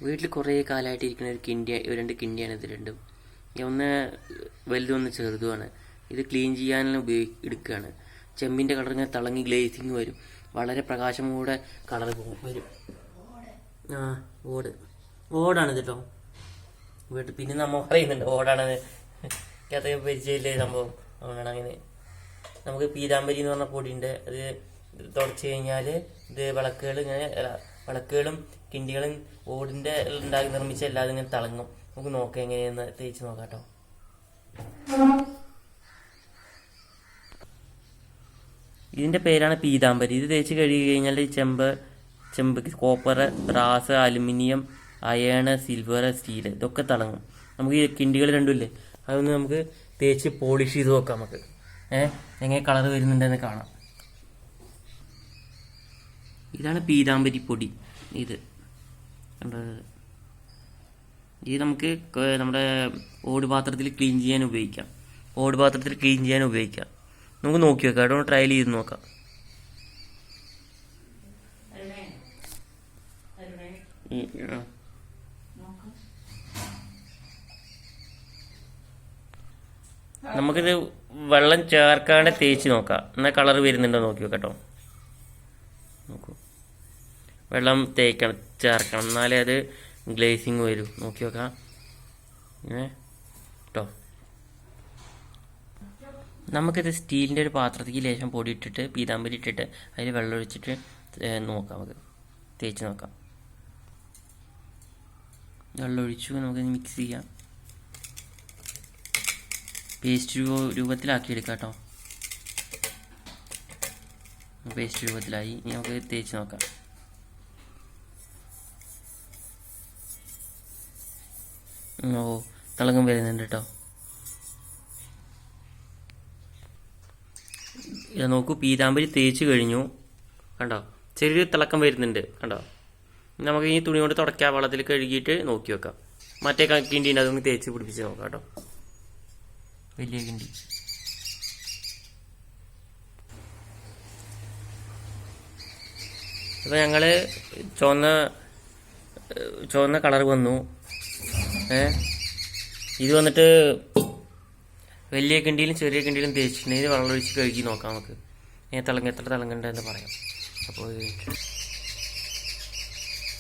വീട്ടിൽ കുറേ കാലമായിട്ട് ഇരിക്കുന്ന ഒരു രണ്ട് കിണ്ടിയാണ് ഇത് രണ്ടും. ഒന്ന് വലുതും ഒന്ന് ചെറുതുമാണ്. ഇത് ക്ലീൻ ചെയ്യാനെല്ലാം എടുക്കുകയാണ്. ചെമ്പിൻ്റെ കളർ ഇങ്ങനെ തിളങ്ങി ഗ്ലേസിങ് വരും. വളരെ പ്രകാശമൂടെ കളർ വരും. ഓടാണ് കേട്ടോ വീട്ടിൽ. പിന്നെ നമ്മൾ പറയുന്നുണ്ട് ഓടാണെന്ന്. അത്രയും പരിചയമില്ലേ സംഭവം. അതുകൊണ്ടാണ് അങ്ങനെ. നമുക്ക് പീതാംബരി എന്ന് പറഞ്ഞ പൊടിയുണ്ട്. അത് തുടച്ച് കഴിഞ്ഞാൽ ഇത് വിളക്കുകളും കിണ്ടികളും ഓടിൻ്റെ ഉണ്ടാക്കി നിർമ്മിച്ച എല്ലാതും ഇങ്ങനെ തിളങ്ങും. നമുക്ക് നോക്കാം എങ്ങനെയെന്ന് തേച്ച് നോക്കാം കേട്ടോ. ഇതിൻ്റെ പേരാണ് പീതാംബരി. ഇത് തേച്ച് കഴുകി കഴിഞ്ഞാൽ ചെമ്പ് copper, brass, aluminium, iron, silver, steel ഇതൊക്കെ തിളങ്ങും. നമുക്ക് ഈ കിണ്ടികൾ രണ്ടുമില്ലേ അതൊന്ന് നമുക്ക് തേച്ച് പോളിഷ് ചെയ്ത് നോക്കാം. നമുക്ക് എങ്ങനെ കളർ വരുന്നുണ്ടെന്ന് കാണാം. ഇതാണ് പീതാംബരി പൊടി. ഇത് നമുക്ക് നമ്മുടെ ഓടുപാത്രത്തിൽ ക്ലീൻ ചെയ്യാൻ ഉപയോഗിക്കാം. നമുക്ക് നോക്കി നോക്കാം കേട്ടോ. ട്രയൽ ചെയ്ത് നോക്കാം. നമുക്കിത് വെള്ളം ചേർക്കാണ്ട് തേച്ച് നോക്കാം. എന്നാൽ കളർ വരുന്നുണ്ടോ നോക്കി കേട്ടോ. നോക്കൂ, വെള്ളം ചേർക്കണം എന്നാലേ അത് ഗ്ലേസിങ് വരും. നോക്കി നോക്കാം കേട്ടോ. നമുക്കിത് സ്റ്റീലിൻ്റെ ഒരു പാത്രത്തിൽ ലേശം പൊടി ഇട്ടിട്ട് പീതാംബരി ഇട്ടിട്ട് അതിൽ വെള്ളം ഒഴിച്ചിട്ട് നോക്കാം. നമുക്ക് തേച്ച് നോക്കാം. വെള്ളം ഒഴിച്ചു നമുക്കിത് മിക്സ് ചെയ്യാം. പേസ്റ്റ് രൂപത്തിലാക്കിയെടുക്കാം കേട്ടോ. പേസ്റ്റ് രൂപത്തിലായി. ഇനി നമുക്ക് തേച്ച് നോക്കാം. തിളക്കം വരുന്നുണ്ട് കേട്ടോ. ഇത് നോക്കൂ, പീതാംബരി തേച്ച് കഴിഞ്ഞു കണ്ടോ. ചെറിയൊരു തിളക്കം വരുന്നുണ്ട് കണ്ടോ. നമുക്ക് ഈ തുണി കൊണ്ട് തുടയ്ക്കാം. വെള്ളത്തിൽ കഴുകിയിട്ട് നോക്കി വെക്കാം. മറ്റേ കിണ്ടിൻ്റെ അതൊന്ന് തേച്ച് പിടിപ്പിച്ച് നോക്കാം കേട്ടോ. വലിയ കിണ്ടി. അപ്പോൾ ഞങ്ങൾ ചുവന്ന കളർ വന്നു. ഇത് വന്നിട്ട് വലിയ കിണ്ടിയിലും ചെറിയ കിണ്ടിയിലും തേച്ചിട്ടുണ്ടെങ്കിൽ വെള്ളം ഒഴിച്ച് കഴുകി നോക്കാം. നമുക്ക് എത്ര തിളങ്ങണ്ടെന്ന് പറയാം. അപ്പോൾ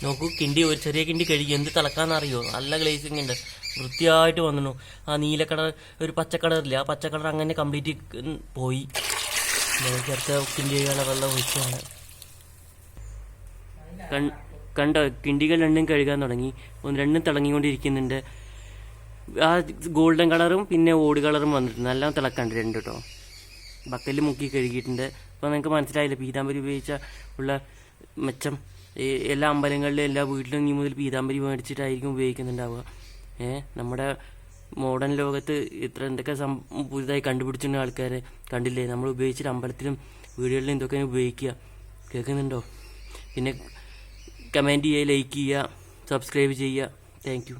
നോക്കൂ, ഒരു ചെറിയ കിണ്ടി കഴുകി എന്ത് തിളക്കാന്നറിയോ. നല്ല ഗ്ലേസിങ് ഉണ്ട്. വൃത്തിയായിട്ട് വന്നു. ആ നീല കളർ ഒരു പച്ച കളറില്ല, ആ പച്ച കളർ അങ്ങനെ കംപ്ലീറ്റ് പോയി. അടുത്ത കിണ്ടി വെള്ളം ഒഴിച്ചാണ് കണ്ടോ. കിണ്ടികൾ രണ്ടും കഴുകാൻ തുടങ്ങി. രണ്ടും തിളങ്ങിക്കൊണ്ടിരിക്കുന്നുണ്ട്. ആ ഗോൾഡൻ കളറും പിന്നെ ഓട് കളറും വന്നിട്ടുണ്ട്. നല്ല തിളക്കണ്ട് രണ്ട് കേട്ടോ. ബക്കലിൽ മുക്കി കഴുകിയിട്ടുണ്ട്. അപ്പോൾ നിങ്ങൾക്ക് മനസ്സിലായില്ല പീതാംബരി ഉപയോഗിച്ച ഉള്ള മെച്ചം. എല്ലാ അമ്പലങ്ങളിലും എല്ലാ വീട്ടിലും ഇനി മുതൽ പീതാംബരി മേടിച്ചിട്ടായിരിക്കും ഉപയോഗിക്കുന്നുണ്ടാവുക. നമ്മുടെ മോഡേൺ ലോകത്ത് എന്തൊക്കെ പുതുതായി കണ്ടുപിടിച്ചിരുന്ന ആൾക്കാരെ കണ്ടില്ലേ. നമ്മൾ ഉപയോഗിച്ചിട്ട് അമ്പലത്തിലും വീടുകളിലും ഇതൊക്കെ ഉപയോഗിക്കുക. കേൾക്കുന്നുണ്ടോ? പിന്നെ കമൻറ്റ് ചെയ്യുക, ലൈക്ക് ചെയ്യുക, സബ്സ്ക്രൈബ് ചെയ്യുക. Thank you.